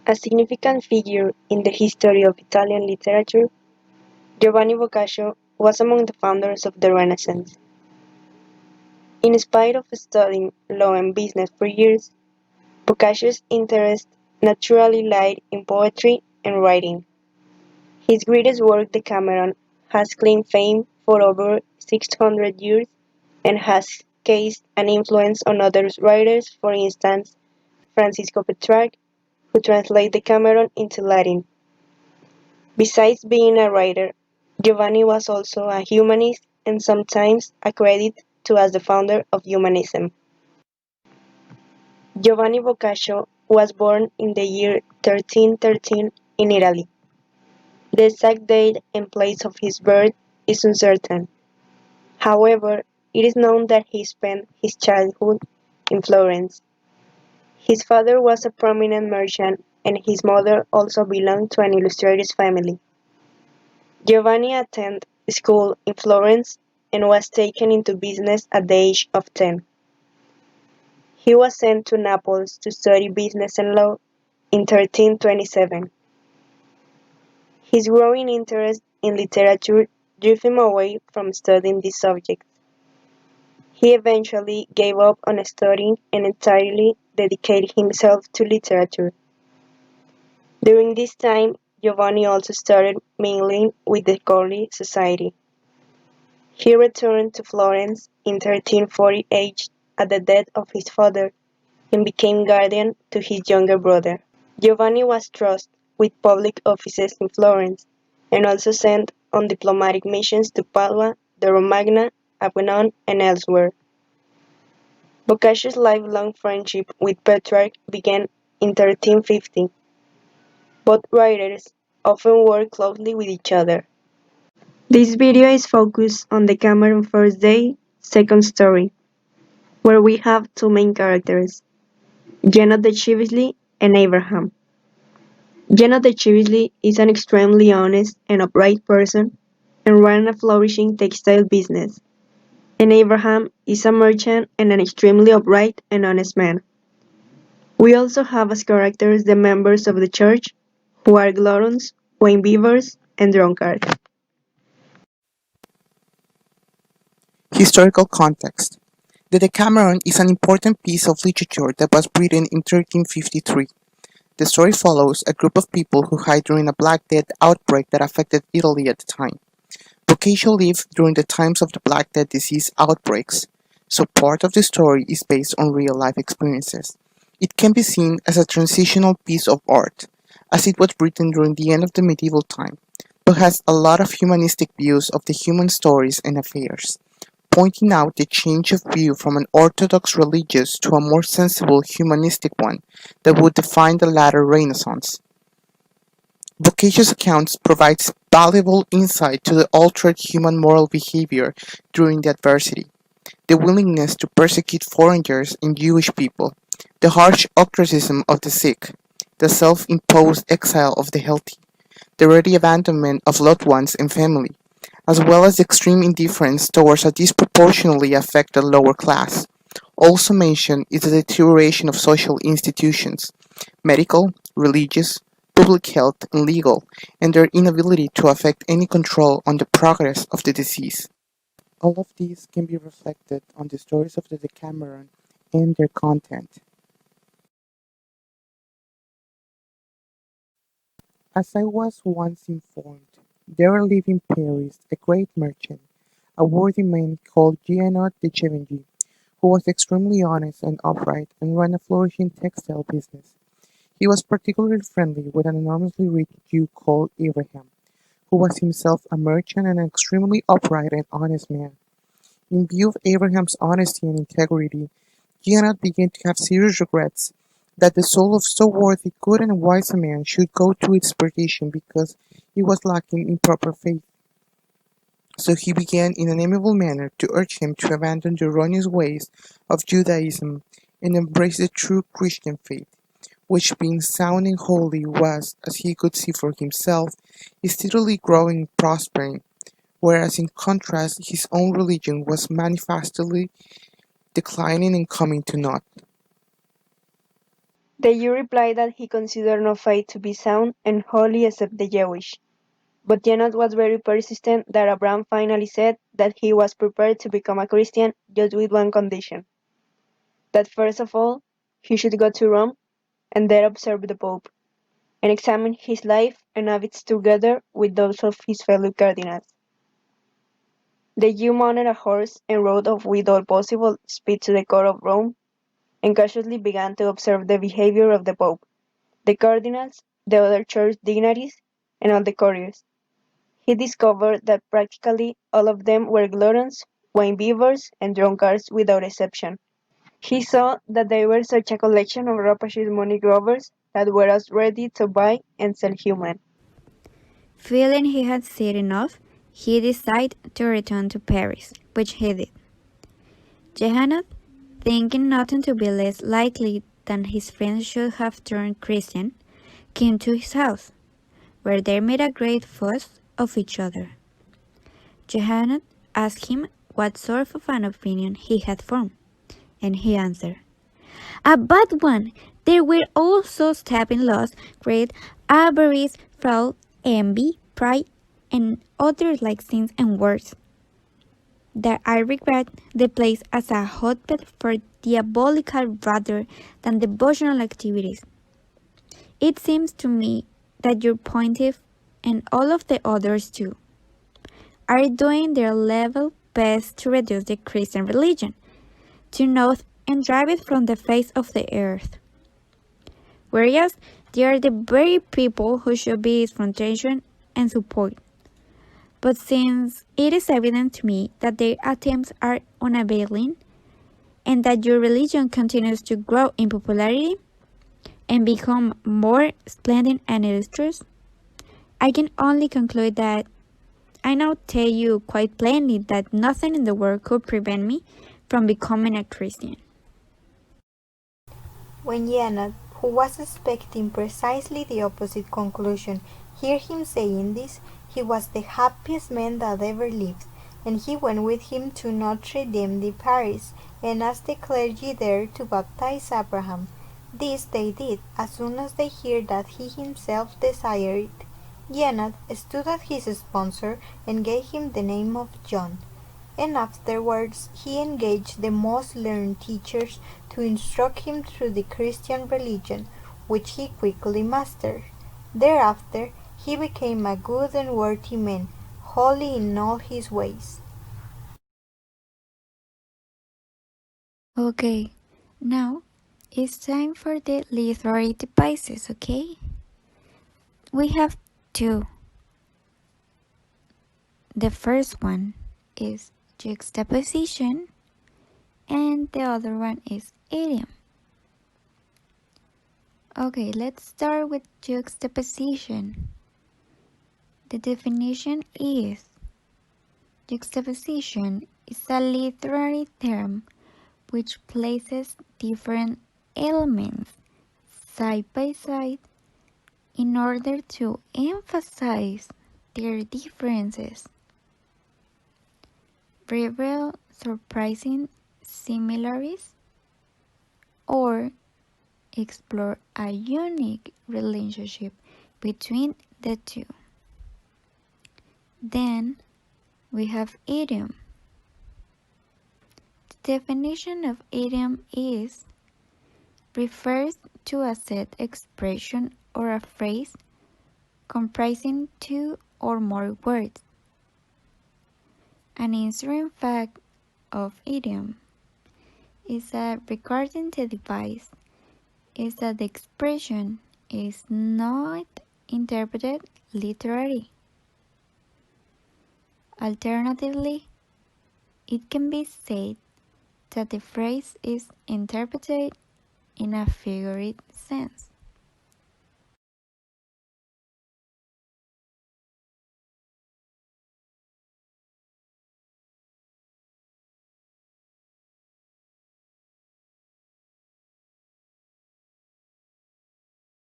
A significant figure in the history of Italian literature, Giovanni Boccaccio was among the founders of the Renaissance. In spite of studying law and business for years, Boccaccio's interest naturally lied in poetry and writing. His greatest work, Decameron, has claimed fame for over 600 years and has cast an influence on other writers, for instance, Francisco Petrarch, who translated Decameron into Latin. Besides being a writer, Giovanni was also a humanist and sometimes accredited to as the founder of humanism. Giovanni Boccaccio was born in the year 1313 in Italy. The exact date and place of his birth is uncertain. However, it is known that he spent his childhood in Florence. His father was a prominent merchant and his mother also belonged to an illustrious family. Giovanni attended school in Florence and was taken into business at the age of 10. He was sent to Naples to study business and law in 1327. His growing interest in literature drew him away from studying these subjects. He eventually gave up on studying and entirely dedicated himself to literature. During this time, Giovanni also started mingling with the courtly society. He returned to Florence in 1348 at the death of his father and became guardian to his younger brother. Giovanni was trusted with public offices in Florence and also sent on diplomatic missions to Padua, the Romagna, Avignon, and elsewhere. Boccaccio's lifelong friendship with Petrarch began in 1350. Both writers often worked closely with each other. This video is focused on the Decameron first day, second story, where we have two main characters, Jenna the Chivisley and Abraham. Jenna the Chivisley is an extremely honest and upright person and ran a flourishing textile business, and Abraham is a merchant and an extremely upright and honest man. We also have as characters the members of the church, who are gluttons, wine beavers, and drunkards. Historical context. The Decameron is an important piece of literature that was written in 1353. The story follows a group of people who died during a Black Death outbreak that affected Italy at the time. Boccaccio lived during the times of the Black Death disease outbreaks, so part of the story is based on real-life experiences. It can be seen as a transitional piece of art, as it was written during the end of the medieval time, but has a lot of humanistic views of the human stories and affairs, pointing out the change of view from an orthodox religious to a more sensible humanistic one that would define the latter Renaissance. Boccaccio's accounts provides valuable insight to the altered human moral behavior during the adversity, the willingness to persecute foreigners and Jewish people, the harsh ostracism of the sick, the self-imposed exile of the healthy, the ready abandonment of loved ones and family, as well as the extreme indifference towards a disproportionately affected lower class. Also mentioned is the deterioration of social institutions, medical, religious, public health, and legal, and their inability to effect any control on the progress of the disease. All of these can be reflected on the stories of the Decameron and their content. As I was once informed, there lived in Paris a great merchant, a worthy man called Gianot de Chevengy, who was extremely honest and upright and ran a flourishing textile business. He was particularly friendly with an enormously rich Jew called Abraham, who was himself a merchant and an extremely upright and honest man. In view of Abraham's honesty and integrity, Gianot began to have serious regrets that the soul of so worthy, good, and wise a man should go to its perdition because he was lacking in proper faith. So he began in an amiable manner to urge him to abandon the erroneous ways of Judaism and embrace the true Christian faith, which being sound and holy was, as he could see for himself, steadily growing and prospering, whereas in contrast his own religion was manifestly declining and coming to naught. The Jew replied that he considered no faith to be sound and holy except the Jewish. But Janet was very persistent that Abraham finally said that he was prepared to become a Christian just with one condition: that first of all, he should go to Rome and there observe the Pope, and examine his life and habits together with those of his fellow cardinals. The Jew mounted a horse and rode off with all possible speed to the court of Rome, and cautiously began to observe the behavior of the Pope, the cardinals, the other church dignitaries, and all the courtiers. He discovered that practically all of them were gluttons, wine-bibbers, and drunkards without exception. He saw that they were such a collection of rapacious money grubbers that were as ready to buy and sell human. Feeling he had seen enough, he decided to return to Paris, which he did. Jehanat, thinking nothing to be less likely than his friends should have turned Christian, came to his house, where they made a great fuss of each other. Jehanat asked him what sort of an opinion he had formed, and he answered, "A bad one! There were also stabbing laws, greed, avarice, fraud, envy, pride, and other like sins and worse, that I regret the place as a hotbed for diabolical rather than devotional activities. It seems to me that your pontiff, and all of the others too, are doing their level best to reduce the Christian religion, to note and drive it from the face of the earth. Whereas they are the very people who should be its foundation and support. But since it is evident to me that their attempts are unavailing, and that your religion continues to grow in popularity and become more splendid and illustrious, I can only conclude that I now tell you quite plainly that nothing in the world could prevent me from becoming a Christian." When Janet, who was expecting precisely the opposite conclusion, heard him saying this, he was the happiest man that ever lived, and he went with him to Notre Dame de Paris, and asked the clergy there to baptize Abraham. This they did as soon as they heard that he himself desired it. Janet stood as his sponsor and gave him the name of John, and afterwards he engaged the most learned teachers to instruct him through the Christian religion, which he quickly mastered. Thereafter he became a good and worthy man, holy in all his ways. Okay, now it's time for the literary devices, okay? We have two. The first one is juxtaposition, and the other one is idiom. Okay, let's start with juxtaposition. The definition is: juxtaposition is a literary term which places different elements side by side in order to emphasize their differences, reveal surprising similarities, or explore a unique relationship between the two. Then we have idiom. The definition of idiom is: refers to a set expression or a phrase comprising two or more words. An interesting fact of idiom is that regarding the device is that the expression is not interpreted literally. Alternatively, it can be said that the phrase is interpreted in a figurative sense.